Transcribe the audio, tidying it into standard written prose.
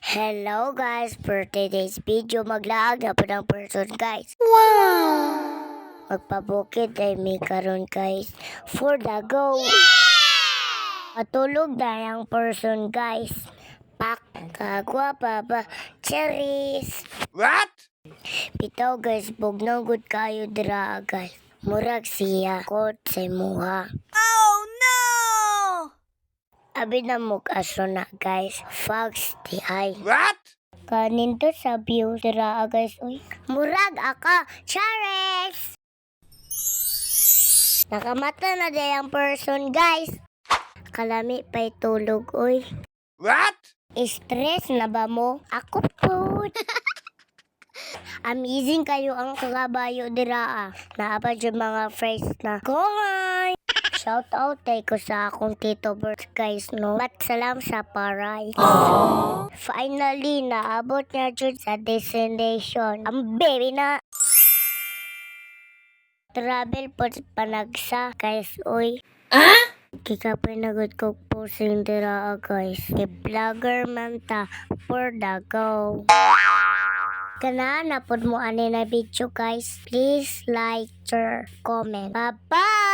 Hello guys, for today's video maglaag na po ng person guys. Wow! Magpabukid ay may karon guys for the go. Matulog na yung person guys. Pak, kagwapa ba? Cherries! What? Bitaw guys, bugnang good kayo dira guys. Murag siya, kot sa muha. Oh no! Abi na mukasyo na guys, fox di ay. What? Kanin to sa view dira guys. Uy, murag ako, Cherries! Nakamata na dayang person guys. Kalami pa'y tulog, uy. What? Stress na ba mo? Ako po. Amazing kayo ang kagabayo dira. Naabad yung mga phrase na Goy! Shout out ko sa akong Tito Bird guys, no? But salam sa paray. Finally, naabot niya dyan sa destination. Ang baby na. Travel po sa panagsa, guys, uy. Kikapinagod ko po sindira guys. I-vlogger man ta for the go. Kana na po mo ani na video guys. Please like, share, comment. Bye-bye!